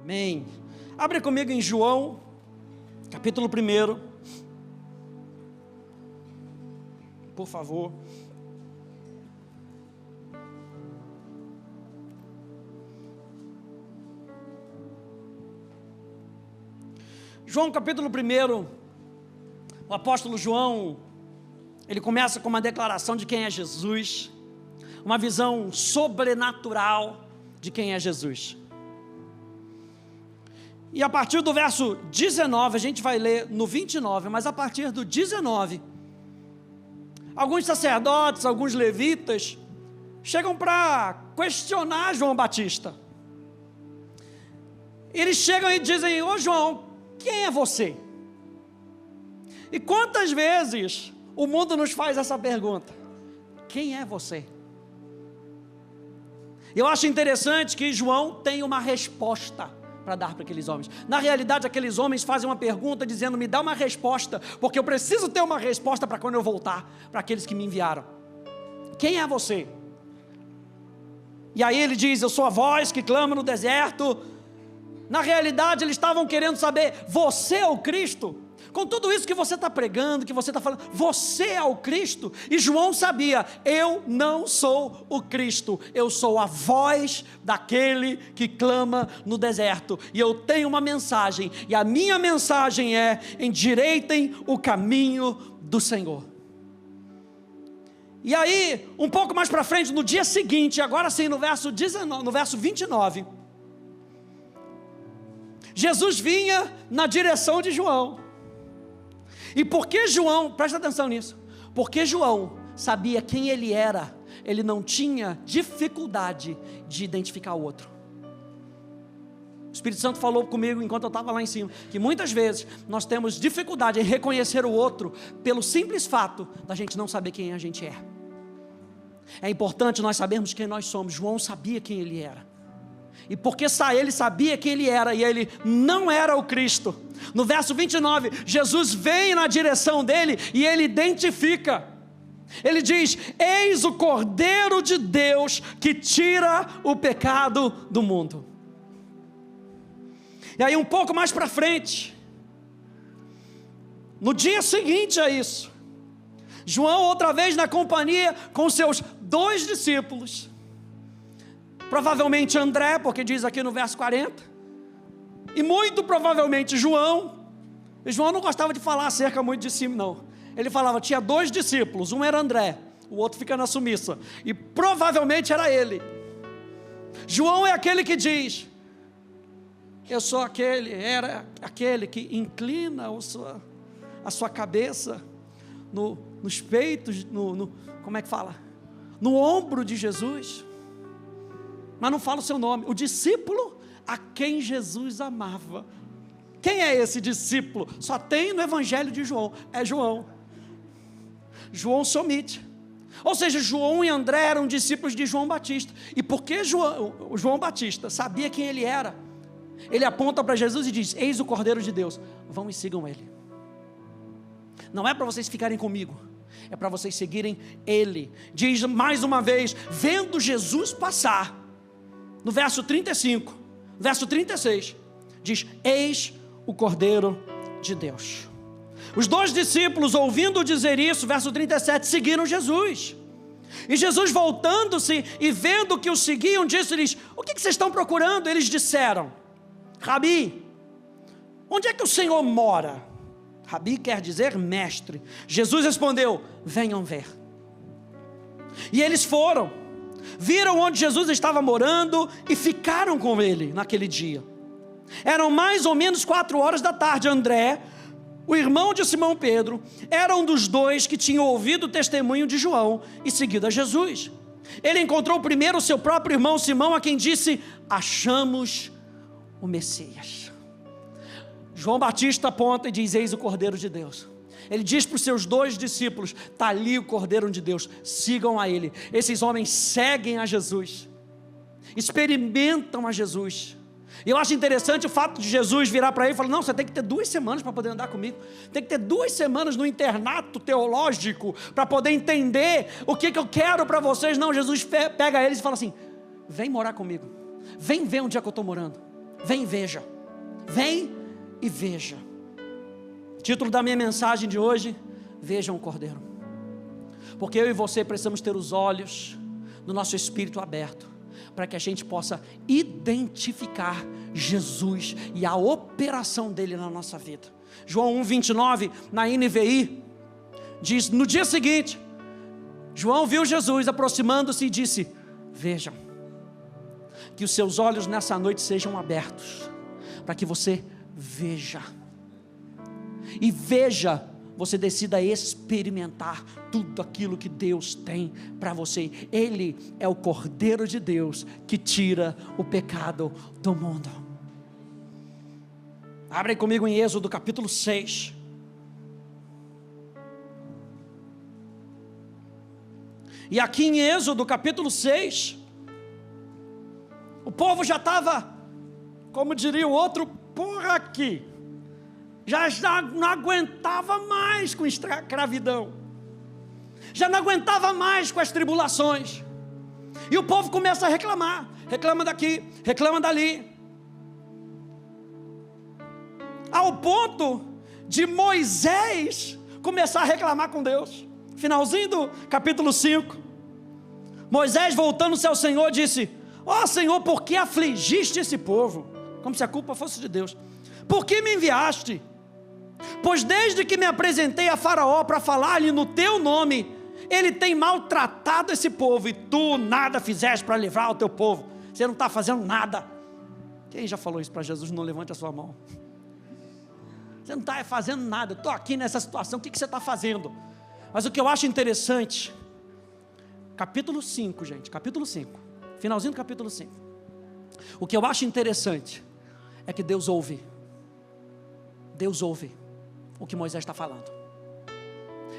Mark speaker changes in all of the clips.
Speaker 1: Amém. Abre comigo em João, capítulo 1. Por favor. João, capítulo 1, o apóstolo João, ele começa com uma declaração de quem é Jesus, uma visão sobrenatural de quem é Jesus. E a partir do verso 19, a gente vai ler no 29, mas a partir do 19, alguns sacerdotes, alguns levitas, chegam para questionar João Batista. Eles chegam e dizem: ô João, quem é você? E quantas vezes o mundo nos faz essa pergunta: quem é você? Eu acho interessante que João tem uma resposta para dar para aqueles homens. Na realidade, aqueles homens fazem uma pergunta dizendo: me dá uma resposta, porque eu preciso ter uma resposta para quando eu voltar, para aqueles que me enviaram. Quem é você? E aí ele diz: eu sou a voz que clama no deserto. Na realidade, eles estavam querendo saber: você é o Cristo? Com tudo isso que você está pregando, que você está falando, você é o Cristo? E João sabia: eu não sou o Cristo, eu sou a voz daquele que clama no deserto, e eu tenho uma mensagem, e a minha mensagem é: endireitem o caminho do Senhor. E aí, um pouco mais para frente, no dia seguinte, agora sim, no verso 29, Jesus vinha na direção de João. E porque João, presta atenção nisso, porque João sabia quem ele era, ele não tinha dificuldade de identificar o outro. O Espírito Santo falou comigo enquanto eu estava lá em cima, que muitas vezes nós temos dificuldade em reconhecer o outro, pelo simples fato da gente não saber quem a gente é. É importante nós sabermos quem nós somos. João sabia quem ele era. E porque ele sabia quem ele era, e ele não era o Cristo, no verso 29, Jesus vem na direção dele, e ele identifica, ele diz: eis o Cordeiro de Deus, que tira o pecado do mundo. E aí um pouco mais para frente, no dia seguinte a isso, João outra vez na companhia com seus 2 discípulos, provavelmente André, porque diz aqui no verso 40, e muito provavelmente João. E João não gostava de falar acerca muito de si, não. Ele falava: tinha 2 discípulos, um era André, o outro fica na sumiça, e provavelmente era ele. João é aquele que diz: eu sou era aquele que inclina a sua cabeça nos peitos, como é que fala? No ombro de Jesus. Mas não fala o seu nome. O discípulo a quem Jesus amava. Quem é esse discípulo? Só tem no Evangelho de João. É João. João se omite. Ou seja, João e André eram discípulos de João Batista. E porque João Batista sabia quem ele era, ele aponta para Jesus e diz: eis o Cordeiro de Deus, vão e sigam ele. Não é para vocês ficarem comigo, é para vocês seguirem ele. Diz mais uma vez, vendo Jesus passar, no verso 35, verso 36, diz: eis o Cordeiro de Deus. Os 2 discípulos, ouvindo dizer isso, verso 37, seguiram Jesus. E Jesus, voltando-se e vendo que os seguiam, disse-lhes: o que vocês estão procurando? Eles disseram: Rabi, onde é que o Senhor mora? Rabi quer dizer mestre. Jesus respondeu: venham ver. E eles foram, viram onde Jesus estava morando e ficaram com ele naquele dia. Eram mais ou menos 4 da tarde. André, o irmão de Simão Pedro, era um dos 2 que tinham ouvido o testemunho de João e seguido a Jesus. Ele encontrou primeiro o seu próprio irmão Simão, a quem disse: achamos o Messias. João Batista aponta e diz: eis o Cordeiro de Deus. Ele diz para os seus 2 discípulos: está ali o Cordeiro de Deus, sigam a ele. Esses homens seguem a Jesus, experimentam a Jesus. E eu acho interessante o fato de Jesus virar para ele e falar: não, você tem que ter 2 semanas para poder andar comigo, tem que ter 2 semanas no internato teológico para poder entender o que eu quero para vocês. Não, Jesus pega eles e fala assim: vem morar comigo, vem ver onde é que eu estou morando. Vem e veja. Vem e veja. Título da minha mensagem de hoje: vejam o Cordeiro. Porque eu e você precisamos ter os olhos do nosso espírito aberto, para que a gente possa identificar Jesus e a operação dele na nossa vida. João 1:29, na NVI, diz: no dia seguinte, João viu Jesus aproximando-se e disse: vejam, que os seus olhos nessa noite sejam abertos, para que você veja, e veja, você decida experimentar tudo aquilo que Deus tem para você. Ele é o Cordeiro de Deus que tira o pecado do mundo. Abre aí comigo em Êxodo capítulo 6. E aqui em Êxodo capítulo 6, o povo já estava, como diria o outro, por aqui. Já não aguentava mais com escravidão, já não aguentava mais com as tribulações, e o povo começa a reclamar, reclama daqui, reclama dali, ao ponto de Moisés começar a reclamar com Deus. Finalzinho do capítulo 5, Moisés voltando-se ao Senhor disse: ó Senhor, por que afligiste esse povo? Como se a culpa fosse de Deus. Por que me enviaste? Pois desde que me apresentei a Faraó para falar-lhe no teu nome, ele tem maltratado esse povo, e tu nada fizeste para livrar o teu povo. Você não está fazendo nada. Quem já falou isso para Jesus? Não levante a sua mão. Você não está fazendo nada. Eu estou aqui nessa situação, o que você está fazendo? Mas o que eu acho interessante, capítulo 5, gente, capítulo 5, finalzinho do capítulo 5, o que eu acho interessante é que Deus ouve o que Moisés está falando.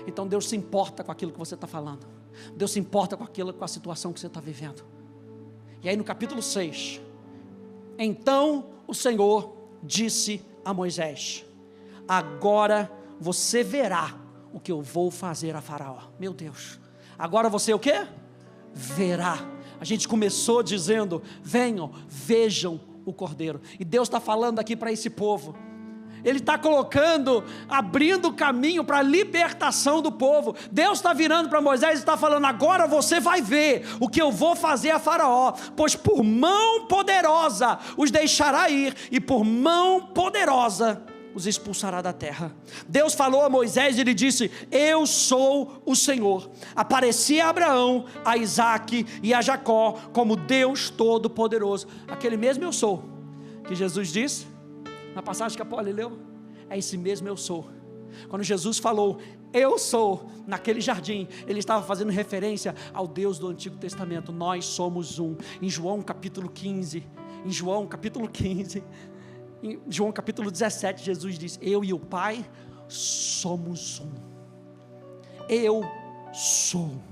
Speaker 1: Então Deus se importa com aquilo que você está falando, Deus se importa com a situação que você está vivendo. E aí no capítulo 6, então o Senhor disse a Moisés: agora você verá o que eu vou fazer a Faraó. Meu Deus, agora você o quê? Verá. A gente começou dizendo: venham, vejam o Cordeiro. E Deus está falando aqui para esse povo. Ele está colocando, abrindo o caminho para a libertação do povo. Deus está virando para Moisés e está falando: agora você vai ver o que eu vou fazer a Faraó, pois por mão poderosa os deixará ir, e por mão poderosa os expulsará da terra. Deus falou a Moisés e ele disse: eu sou o Senhor. Apareci a Abraão, a Isaque e a Jacó como Deus Todo-Poderoso. Aquele mesmo eu sou que Jesus disse na passagem que a Paulo leu, é esse mesmo eu sou. Quando Jesus falou eu sou naquele jardim, ele estava fazendo referência ao Deus do Antigo Testamento. Nós somos um. Em João capítulo 15, em João capítulo 17, Jesus diz: eu e o Pai somos um. Eu sou.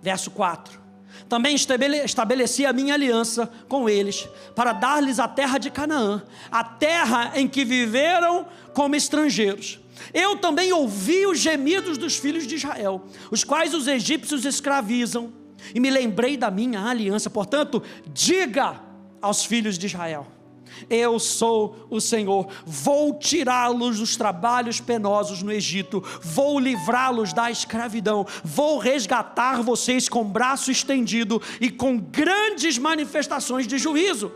Speaker 1: Verso 4: também estabeleci a minha aliança com eles, para dar-lhes a terra de Canaã, a terra em que viveram como estrangeiros. Eu também ouvi os gemidos dos filhos de Israel, os quais os egípcios escravizam, e me lembrei da minha aliança. Portanto, diga aos filhos de Israel: eu sou o Senhor, vou tirá-los dos trabalhos penosos no Egito, vou livrá-los da escravidão, vou resgatar vocês com braço estendido e com grandes manifestações de juízo.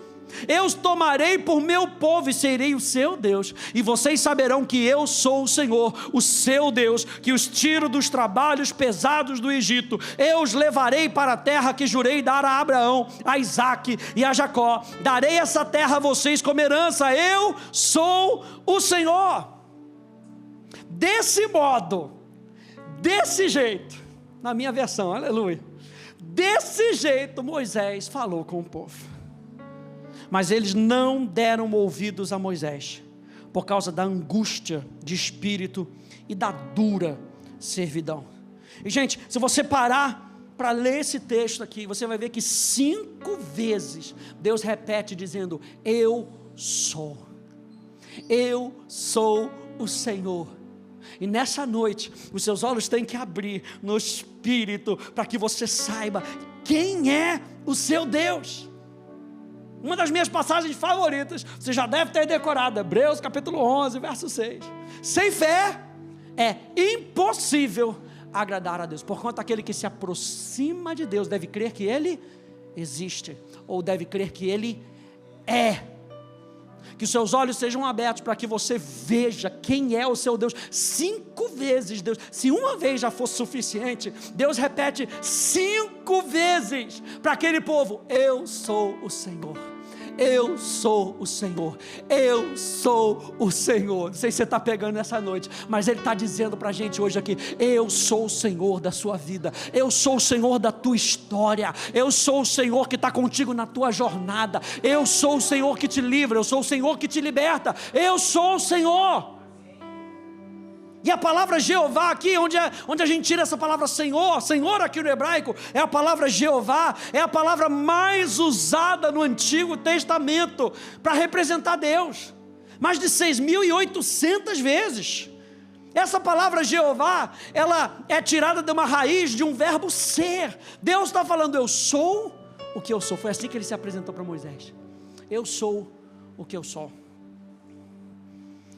Speaker 1: Eu os tomarei por meu povo e serei o seu Deus, e vocês saberão que eu sou o Senhor, o seu Deus, que os tiro dos trabalhos pesados do Egito. Eu os levarei para a terra que jurei dar a Abraão, a Isaque e a Jacó. Darei essa terra a vocês como herança. Eu sou o Senhor. Desse modo, desse jeito, na minha versão, aleluia, desse jeito Moisés falou com o povo. Mas eles não deram ouvidos a Moisés, por causa da angústia de espírito e da dura servidão. E gente, se você parar para ler esse texto aqui, você vai ver que 5 vezes Deus repete dizendo: eu sou o Senhor. E nessa noite, os seus olhos têm que abrir no espírito, para que você saiba quem é o seu Deus. Uma das minhas passagens favoritas, você já deve ter decorado, Hebreus capítulo 11, verso 6. Sem fé é impossível agradar a Deus, porquanto aquele que se aproxima de Deus deve crer que Ele existe, ou deve crer que Ele é. Que os seus olhos sejam abertos para que você veja quem é o seu Deus. 5 vezes Deus, se uma vez já fosse suficiente, Deus repete 5 vezes para aquele povo: eu sou o Senhor, eu sou o Senhor, eu sou o Senhor. Não sei se você está pegando essa noite, mas Ele está dizendo para a gente hoje aqui: eu sou o Senhor da sua vida, eu sou o Senhor da tua história, eu sou o Senhor que está contigo na tua jornada, eu sou o Senhor que te livra, eu sou o Senhor que te liberta, eu sou o Senhor. E a palavra Jeová aqui, onde a gente tira essa palavra Senhor, Senhor aqui no hebraico, é a palavra Jeová, é a palavra mais usada no Antigo Testamento, para representar Deus, mais de 6.800 vezes. Essa palavra Jeová, ela é tirada de uma raiz de um verbo ser. Deus está falando: eu sou o que eu sou. Foi assim que Ele se apresentou para Moisés: eu sou o que eu sou.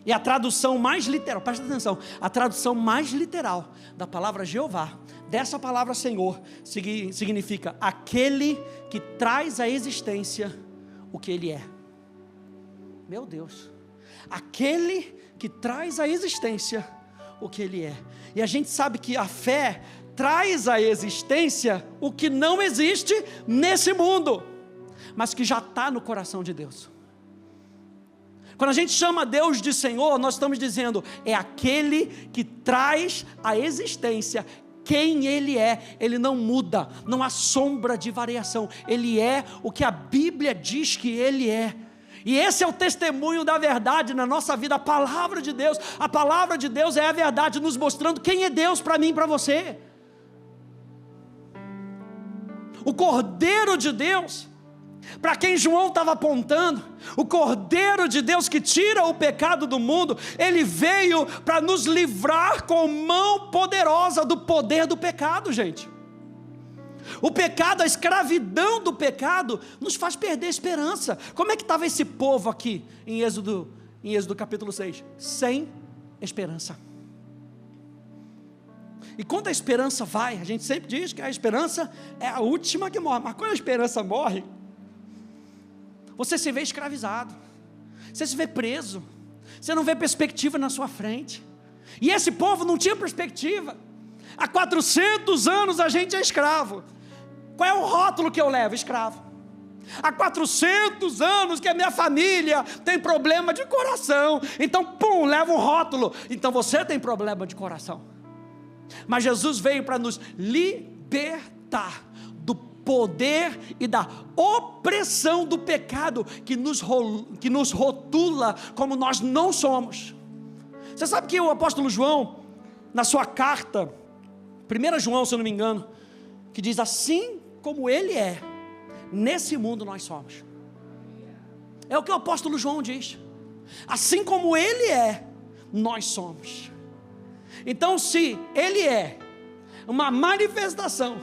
Speaker 1: E a tradução mais literal, presta atenção, a tradução mais literal da palavra Jeová, dessa palavra Senhor, significa aquele que traz à existência o que Ele é. Meu Deus, aquele que traz à existência o que Ele é. E a gente sabe que a fé traz à existência o que não existe nesse mundo, mas que já está no coração de Deus. Quando a gente chama Deus de Senhor, nós estamos dizendo: é aquele que traz à existência quem Ele é. Ele não muda, não há sombra de variação, Ele é o que a Bíblia diz que Ele é. E esse é o testemunho da verdade na nossa vida, a palavra de Deus é a verdade, nos mostrando quem é Deus para mim e para você. O Cordeiro de Deus, para quem João estava apontando, o Cordeiro de Deus que tira o pecado do mundo, Ele veio para nos livrar com mão poderosa do poder do pecado, gente. O pecado, a escravidão do pecado, nos faz perder a esperança. Como é que estava esse povo aqui em Êxodo capítulo 6? Sem esperança. E quando a esperança vai, a gente sempre diz que a esperança é a última que morre, mas quando a esperança morre, você se vê escravizado, você se vê preso, você não vê perspectiva na sua frente. E esse povo não tinha perspectiva. Há 400 anos a gente é escravo. Qual é o rótulo que eu levo? Escravo. Há 400 anos que a minha família tem problema de coração, então pum, leva um rótulo, então você tem problema de coração. Mas Jesus veio para nos libertar do poder e da opressão do pecado que nos rotula como nós não somos. Você sabe que o apóstolo João, na sua carta, 1 João, se eu não me engano, que diz: assim como Ele é, nesse mundo nós somos. É o que o apóstolo João diz. Assim como Ele é, nós somos. Então, se Ele é uma manifestação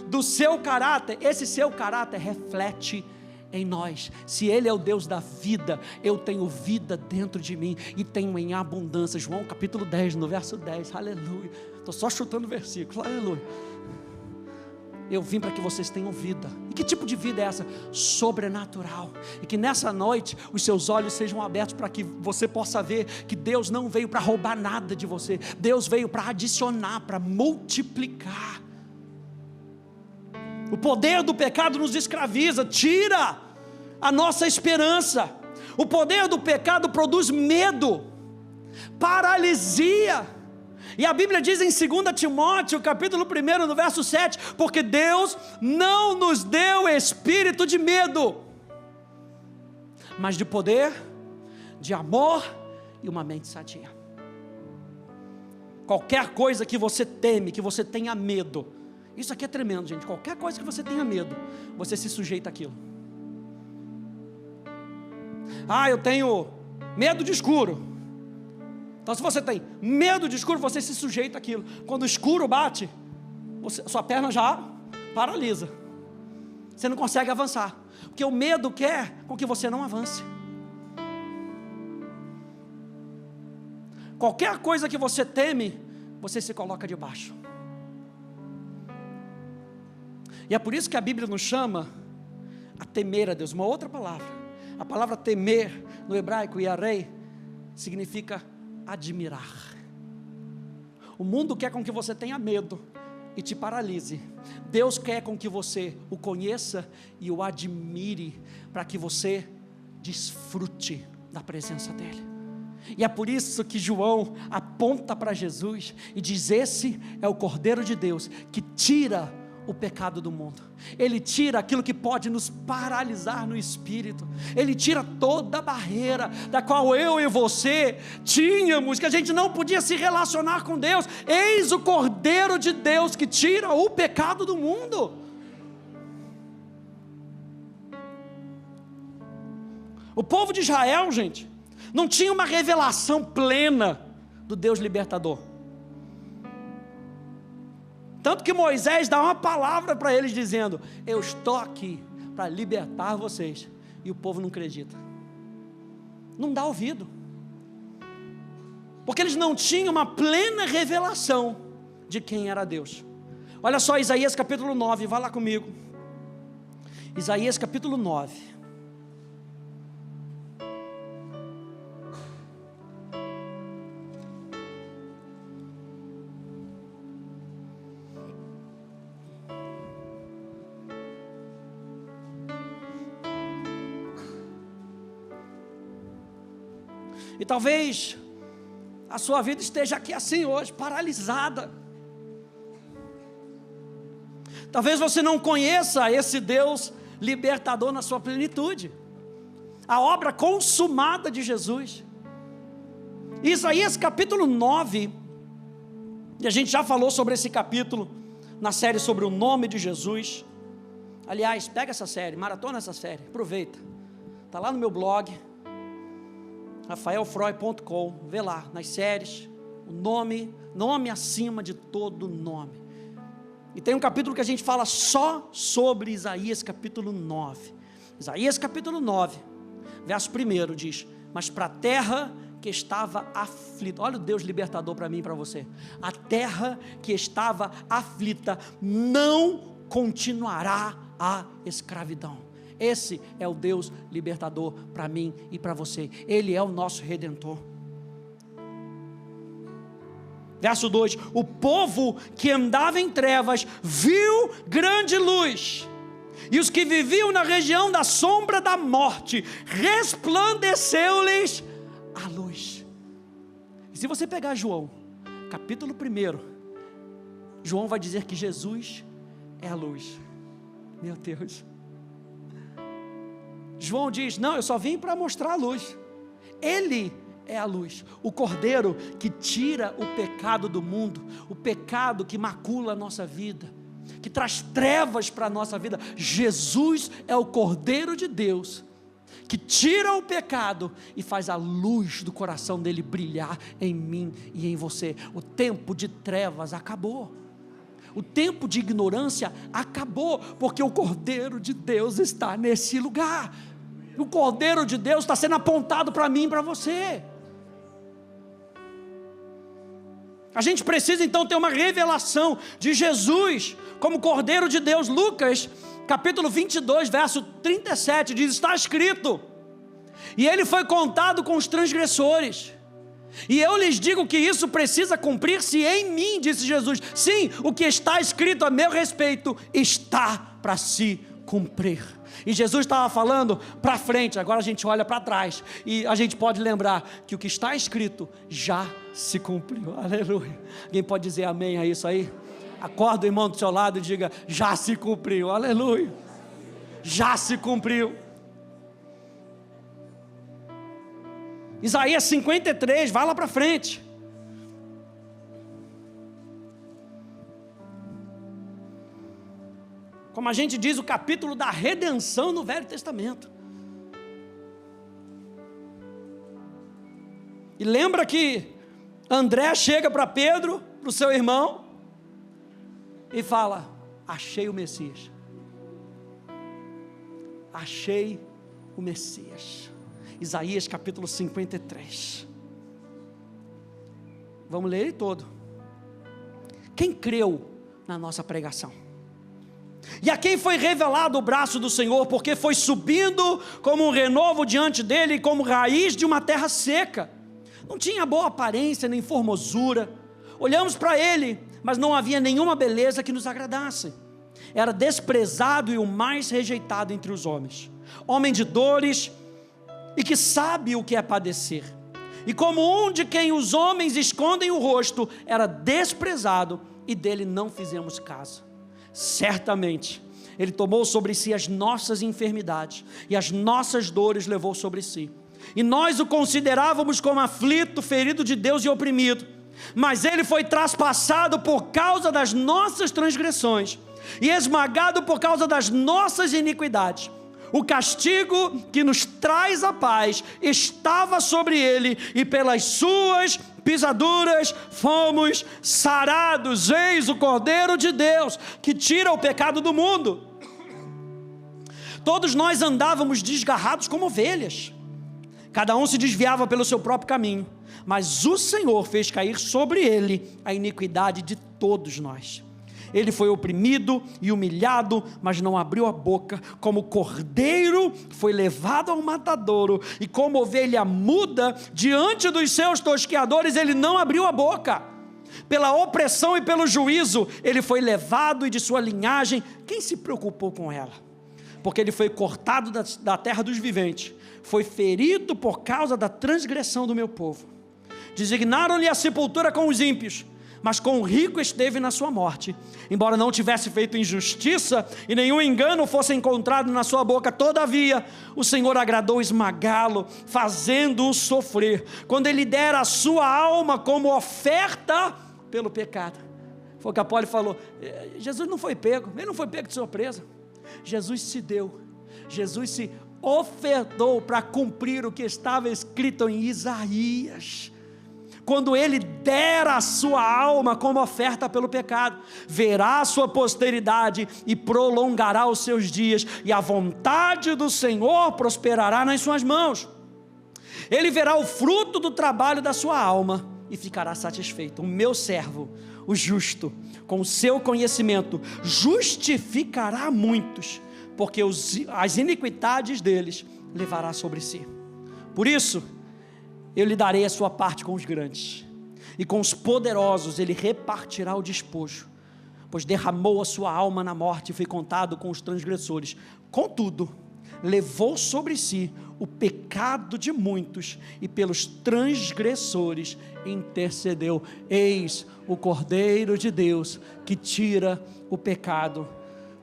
Speaker 1: do seu caráter, esse seu caráter reflete em nós. Se Ele é o Deus da vida, eu tenho vida dentro de mim e tenho em abundância. João capítulo 10, no verso 10, aleluia. Estou só chutando o versículo, aleluia. Eu vim para que vocês tenham vida. E que tipo de vida é essa? Sobrenatural. E que nessa noite os seus olhos sejam abertos para que você possa ver que Deus não veio para roubar nada de você. Deus veio para adicionar, para multiplicar. O poder do pecado nos escraviza, tira a nossa esperança. O poder do pecado produz medo, paralisia. E a Bíblia diz em 2 Timóteo, capítulo 1, no verso 7, porque Deus não nos deu espírito de medo, mas de poder, de amor e uma mente sadia. Qualquer coisa que você teme, que você tenha medo, isso aqui é tremendo, gente. Qualquer coisa que você tenha medo, você se sujeita àquilo. Eu tenho medo de escuro. Então, se você tem medo de escuro, você se sujeita àquilo. Quando o escuro bate, sua perna já paralisa. Você não consegue avançar. Porque o medo quer com que você não avance. Qualquer coisa que você teme, você se coloca debaixo. E é por isso que a Bíblia nos chama a temer a Deus. Uma outra palavra. A palavra temer no hebraico, yarei, significa admirar. O mundo quer com que você tenha medo e te paralise. Deus quer com que você o conheça e o admire, para que você desfrute da presença dEle. E é por isso que João aponta para Jesus e diz: esse é o Cordeiro de Deus que tira o pecado do mundo. Ele tira aquilo que pode nos paralisar no espírito. Ele tira toda a barreira da qual eu e você tínhamos, que a gente não podia se relacionar com Deus. Eis o Cordeiro de Deus que tira o pecado do mundo. O povo de Israel, gente, não tinha uma revelação plena do Deus libertador. Tanto que Moisés dá uma palavra para eles dizendo: eu estou aqui para libertar vocês. E o povo não acredita, não dá ouvido, porque eles não tinham uma plena revelação de quem era Deus. Olha só Isaías capítulo 9, vai lá comigo. Isaías capítulo 9. E talvez a sua vida esteja aqui assim hoje, paralisada. Talvez você não conheça esse Deus libertador na sua plenitude, a obra consumada de Jesus. Isaías capítulo 9, e a gente já falou sobre esse capítulo na série sobre o nome de Jesus. Aliás, pega essa série, maratona essa série, aproveita, está lá no meu blog, rafaelfroy.com, vê lá, nas séries, o nome acima de todo nome. E tem um capítulo que a gente fala só sobre Isaías capítulo 9. Isaías capítulo 9, verso 1 diz: mas para a terra que estava aflita, olha o Deus libertador para mim e para você, a terra que estava aflita não continuará a escravidão. Esse é o Deus libertador para mim e para você. Ele é o nosso Redentor. Verso 2: o povo que andava em trevas viu grande luz, e os que viviam na região da sombra da morte, resplandeceu-lhes a luz. E se você pegar João, capítulo 1, João vai dizer que Jesus é a luz. Meu Deus. João diz: não, eu só vim para mostrar a luz. Ele é a luz, o Cordeiro que tira o pecado do mundo, o pecado que macula a nossa vida, que traz trevas para a nossa vida. Jesus é o Cordeiro de Deus, que tira o pecado e faz a luz do coração dele brilhar em mim e em você. O tempo de trevas acabou, o tempo de ignorância acabou, porque o Cordeiro de Deus está nesse lugar. O Cordeiro de Deus está sendo apontado para mim e para você. A gente precisa então ter uma revelação de Jesus como Cordeiro de Deus. Lucas capítulo 22, verso 37 diz: está escrito, e ele foi contado com os transgressores. E eu lhes digo que isso precisa cumprir-se em mim, disse Jesus. Sim, o que está escrito a meu respeito está para se cumprir. E Jesus estava falando para frente, agora a gente olha para trás e a gente pode lembrar que o que está escrito já se cumpriu. Aleluia. Alguém pode dizer amém a isso aí? Acorda o irmão do seu lado e diga: já se cumpriu. Aleluia. Já se cumpriu. Isaías 53, vai lá para frente. Como a gente diz, o capítulo da redenção no Velho Testamento. E lembra que André chega para Pedro, para o seu irmão, e fala: achei o Messias. achei o Messias. Isaías capítulo 53. Vamos ler ele todo. Quem creu na nossa pregação? E a quem foi revelado o braço do Senhor, porque foi subindo como um renovo diante dele, como raiz de uma terra seca. Não tinha boa aparência nem formosura. Olhamos para ele, mas não havia nenhuma beleza que nos agradasse. Era desprezado e o mais rejeitado entre os homens, homem de dores e que sabe o que é padecer. E como um de quem os homens escondem o rosto, era desprezado e dele não fizemos caso. Certamente ele tomou sobre si as nossas enfermidades e as nossas dores levou sobre si. E nós o considerávamos como aflito, ferido de Deus e oprimido. Mas ele foi traspassado por causa das nossas transgressões e esmagado por causa das nossas iniquidades. O castigo que nos traz a paz estava sobre ele, e pelas suas pisaduras fomos sarados. Eis o Cordeiro de Deus, que tira o pecado do mundo. Todos nós andávamos desgarrados como ovelhas, cada um se desviava pelo seu próprio caminho, mas o Senhor fez cair sobre ele a iniquidade de todos nós. Ele foi oprimido e humilhado, mas não abriu a boca. Como cordeiro foi levado ao matadouro, e como ovelha muda diante dos seus tosqueadores, ele não abriu a boca. Pela opressão e pelo juízo ele foi levado, e de sua linhagem quem se preocupou com ela? Porque ele foi cortado da terra dos viventes, foi ferido por causa da transgressão do meu povo. Designaram-lhe a sepultura com os ímpios, mas com o rico esteve na sua morte, embora não tivesse feito injustiça e nenhum engano fosse encontrado na sua boca. Todavia o Senhor agradou esmagá-lo, fazendo-o sofrer, quando ele dera a sua alma como oferta pelo pecado. Foi o que a Poli falou. Jesus não foi pego, ele não foi pego de surpresa. Jesus se deu, Jesus se ofertou para cumprir o que estava escrito em Isaías. Quando ele dera a sua alma como oferta pelo pecado, verá a sua posteridade e prolongará os seus dias, e a vontade do Senhor prosperará nas suas mãos. Ele verá o fruto do trabalho da sua alma e ficará satisfeito. O meu servo, o justo, com o seu conhecimento, justificará muitos, porque as iniquidades deles levará sobre si. Por isso, eu lhe darei a sua parte com os grandes, e com os poderosos ele repartirá o despojo, pois derramou a sua alma na morte e foi contado com os transgressores. Contudo, levou sobre si o pecado de muitos, e pelos transgressores intercedeu. Eis o Cordeiro de Deus, que tira o pecado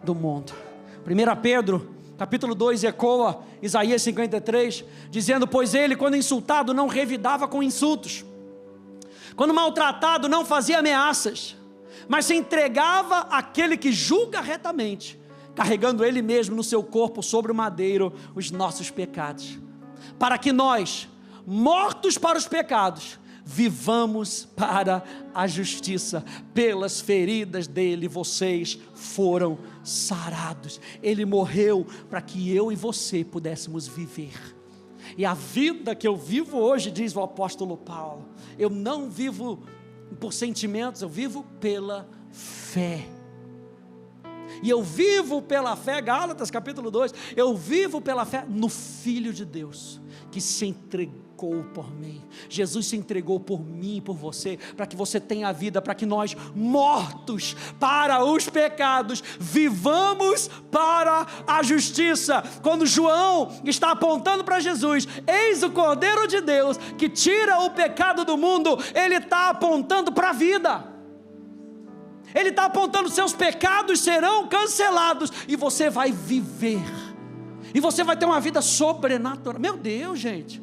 Speaker 1: do mundo. 1 Pedro capítulo 2 ecoa Isaías 53, dizendo: pois ele, quando insultado, não revidava com insultos, quando maltratado, não fazia ameaças, mas se entregava àquele que julga retamente, carregando ele mesmo no seu corpo sobre o madeiro os nossos pecados, para que nós, mortos para os pecados, vivamos para a justiça. Pelas feridas dele vocês foram sarados. Ele morreu para que eu e você pudéssemos viver. E a vida que eu vivo hoje, diz o apóstolo Paulo, eu não vivo por sentimentos, eu vivo pela fé. E eu vivo pela fé, Gálatas capítulo 2, eu vivo pela fé no Filho de Deus, que se entregou por mim. Jesus se entregou por mim e por você, para que você tenha vida, para que nós, mortos para os pecados, vivamos para a justiça. Quando João está apontando para Jesus, eis o Cordeiro de Deus, que tira o pecado do mundo, ele está apontando para a vida. Ele está apontando: seus pecados serão cancelados, e você vai viver, e você vai ter uma vida sobrenatural. Meu Deus, gente,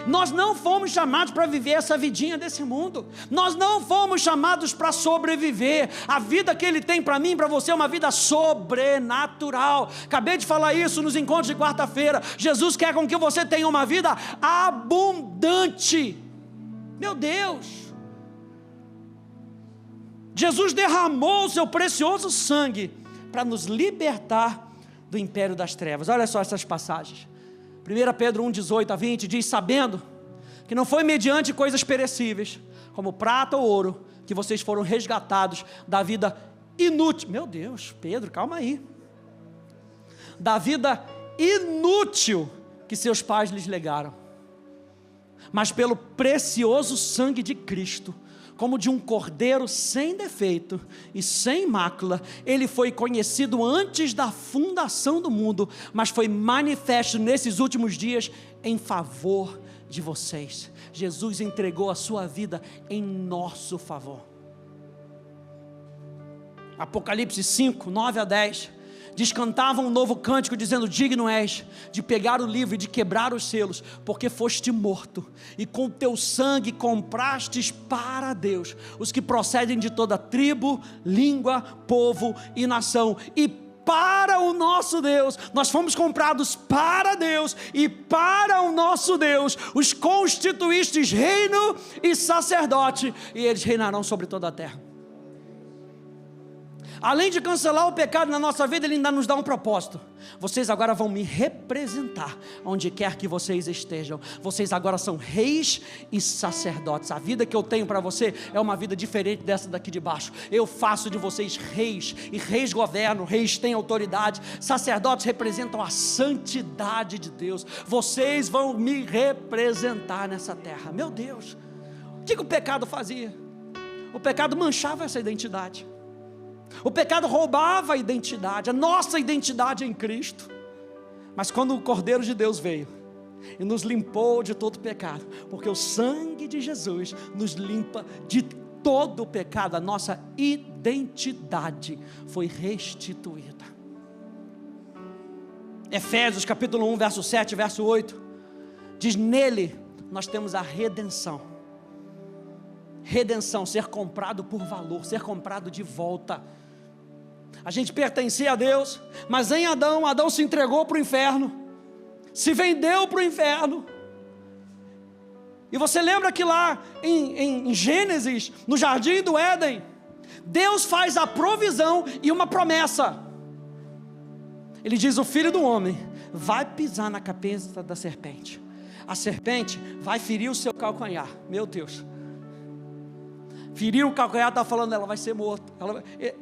Speaker 1: nós não fomos chamados para viver essa vidinha desse mundo, nós não fomos chamados para sobreviver. A vida que Ele tem para mim e para você é uma vida sobrenatural. Acabei de falar isso nos encontros de quarta-feira. Jesus quer com que você tenha uma vida abundante. Meu Deus, Jesus derramou o seu precioso sangue para nos libertar do império das trevas. Olha só essas passagens. 1 Pedro 1:18-20 diz: sabendo que não foi mediante coisas perecíveis, como prata ou ouro, que vocês foram resgatados da vida inútil. Meu Deus, Pedro, calma aí. Da vida inútil que seus pais lhes legaram, mas pelo precioso sangue de Cristo, como de um cordeiro sem defeito e sem mácula. Ele foi conhecido antes da fundação do mundo, mas foi manifesto nesses últimos dias em favor de vocês. Jesus entregou a sua vida em nosso favor. Apocalipse 5, 9-10 diz: cantavam um novo cântico dizendo: digno és de pegar o livro e de quebrar os selos, porque foste morto, e com teu sangue comprastes para Deus os que procedem de toda tribo, língua, povo e nação. E para o nosso Deus, nós fomos comprados para Deus, e para o nosso Deus os constituístes reino e sacerdote, e eles reinarão sobre toda a terra. Além de cancelar o pecado na nossa vida, Ele ainda nos dá um propósito. Vocês agora vão me representar onde quer que vocês estejam. Vocês agora são reis e sacerdotes. A vida que eu tenho para você é uma vida diferente dessa daqui de baixo. Eu faço de vocês reis, e reis governam, reis têm autoridade. Sacerdotes representam a santidade de Deus. Vocês vão me representar nessa terra. Meu Deus, o que o pecado fazia? O pecado manchava essa identidade. O pecado roubava a identidade, a nossa identidade em Cristo. Mas quando o Cordeiro de Deus veio e nos limpou de todo pecado, porque o sangue de Jesus nos limpa de todo o pecado, a nossa identidade foi restituída. Efésios capítulo 1, verso 7, verso 8 diz: nele nós temos a redenção. Redenção, ser comprado por valor, ser comprado de volta. A gente pertencia a Deus, mas em Adão se entregou para o inferno, se vendeu para o inferno. E você lembra que lá em Gênesis, no jardim do Éden, Deus faz a provisão e uma promessa. Ele diz: o filho do homem vai pisar na cabeça da serpente, a serpente vai ferir o seu calcanhar. Meu Deus, ferir o calcanhar, está falando, ela vai ser morta,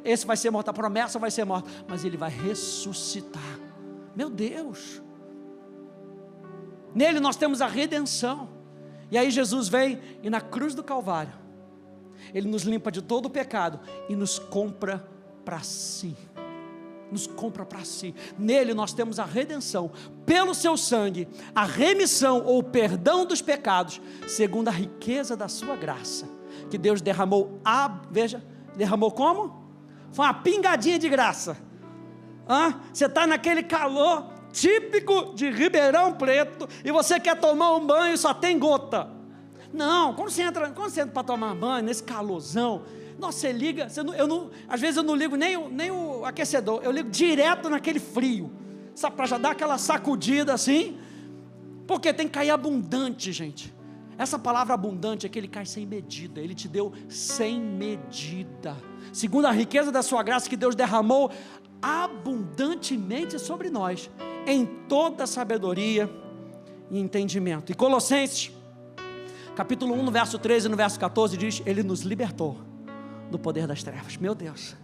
Speaker 1: esse vai ser morto, a promessa vai ser morta, mas ele vai ressuscitar. Meu Deus, nele nós temos a redenção. E aí Jesus vem e na cruz do Calvário, Ele nos limpa de todo o pecado e nos compra para si. Nos compra para si. Nele nós temos a redenção, pelo seu sangue, a remissão ou perdão dos pecados, segundo a riqueza da sua graça, que Deus derramou. Veja, derramou como? Foi uma pingadinha de graça. Você está naquele calor típico de Ribeirão Preto, e você quer tomar um banho e só tem gota. Não, quando você entra para tomar banho, nesse calorzão, nossa, você liga, às vezes eu não ligo nem o aquecedor, eu ligo direto naquele frio, sabe, para já dar aquela sacudida assim, porque tem que cair abundante, gente. Essa palavra abundante é que Ele cai sem medida, Ele te deu sem medida, segundo a riqueza da sua graça, que Deus derramou abundantemente sobre nós, em toda sabedoria e entendimento. E Colossenses, capítulo 1, no verso 13 e no verso 14, diz: Ele nos libertou do poder das trevas. Meu Deus,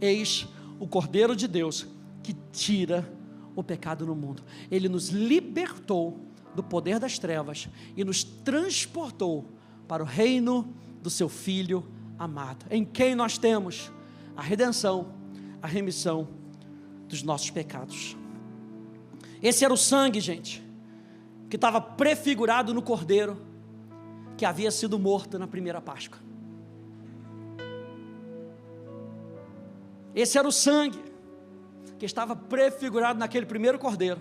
Speaker 1: eis o Cordeiro de Deus, que tira o pecado no mundo. Ele nos libertou do poder das trevas e nos transportou para o reino do seu Filho amado, em quem nós temos a redenção, a remissão dos nossos pecados. Esse era o sangue, gente, que estava prefigurado no Cordeiro, que havia sido morto na primeira Páscoa. Esse era o sangue que estava prefigurado naquele primeiro Cordeiro,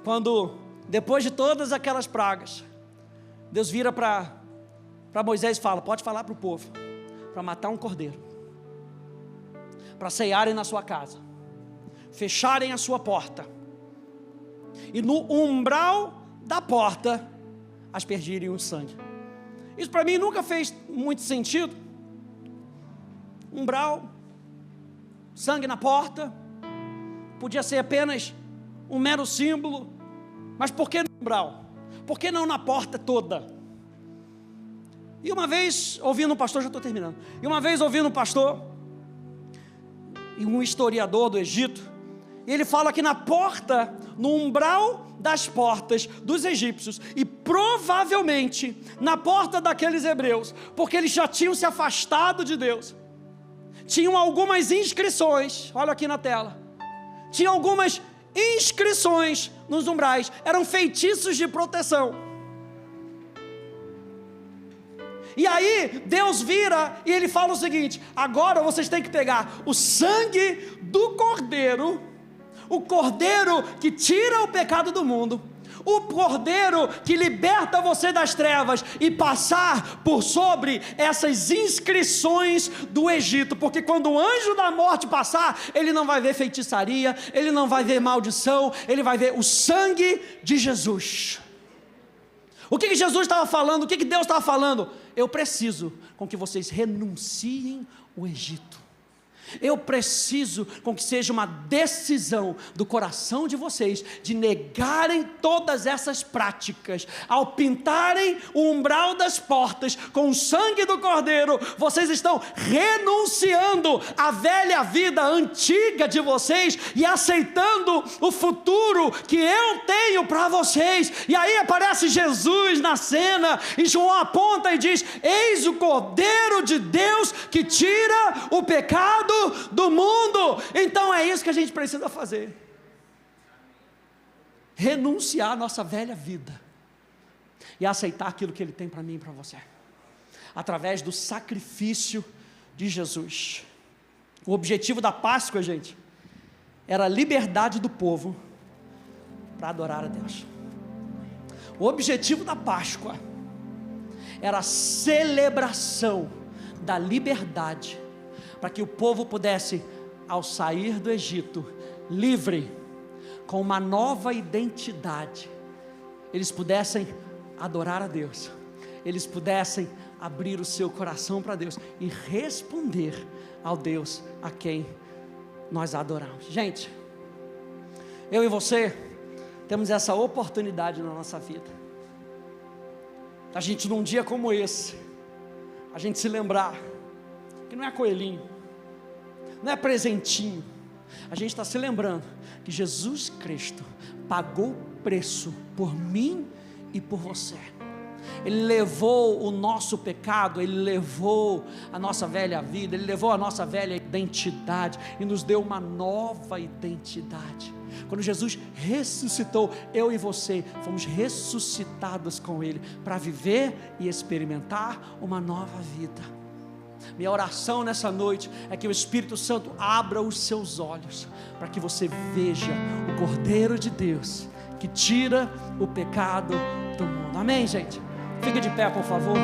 Speaker 1: quando, depois de todas aquelas pragas, Deus vira para Moisés e fala: pode falar para o povo, para matar um cordeiro, para cearem na sua casa, fecharem a sua porta, e no umbral da porta aspergirem o sangue. Isso para mim nunca fez muito sentido. Umbral, sangue na porta, podia ser apenas um mero símbolo, mas por que no umbral? Por que não na porta toda? E uma vez, ouvindo um pastor, já estou terminando, e uma vez ouvindo um pastor, e um historiador do Egito, ele fala que na porta, no umbral das portas dos egípcios, e provavelmente na porta daqueles hebreus, porque eles já tinham se afastado de Deus, tinham algumas inscrições, olha aqui na tela, tinham algumas inscrições nos umbrais, eram feitiços de proteção. E aí Deus vira e ele fala o seguinte: agora vocês têm que pegar o sangue do cordeiro, o cordeiro que tira o pecado do mundo, o cordeiro que liberta você das trevas, e passar por sobre essas inscrições do Egito, porque quando o anjo da morte passar, ele não vai ver feitiçaria, ele não vai ver maldição, ele vai ver o sangue de Jesus. O que Jesus estava falando? O que Deus estava falando? Eu preciso com que vocês renunciem o Egito. Eu preciso com que seja uma decisão do coração de vocês, de negarem todas essas práticas. Ao pintarem o umbral das portas com o sangue do cordeiro, vocês estão renunciando à velha vida antiga de vocês e aceitando o futuro que eu tenho para vocês. E aí aparece Jesus na cena, e João aponta e diz: eis o Cordeiro de Deus que tira o pecado do mundo. Então é isso que a gente precisa fazer: renunciar à nossa velha vida e aceitar aquilo que Ele tem para mim e para você, através do sacrifício de Jesus. O objetivo da Páscoa, gente, era a liberdade do povo para adorar a Deus. O objetivo da Páscoa era a celebração da liberdade, para que o povo pudesse, ao sair do Egito, livre, com uma nova identidade, eles pudessem adorar a Deus, eles pudessem abrir o seu coração para Deus e responder ao Deus a quem nós adoramos. Gente, eu e você temos essa oportunidade na nossa vida, a gente num dia como esse, a gente se lembrar que não é coelhinho, não é presentinho, a gente está se lembrando que Jesus Cristo pagou o preço por mim e por você. Ele levou o nosso pecado, Ele levou a nossa velha vida, Ele levou a nossa velha identidade e nos deu uma nova identidade. Quando Jesus ressuscitou, eu e você fomos ressuscitados com Ele para viver e experimentar uma nova vida. Minha oração nessa noite é que o Espírito Santo abra os seus olhos, para que você veja o Cordeiro de Deus que tira o pecado do mundo. Amém, gente? Fica de pé, por favor.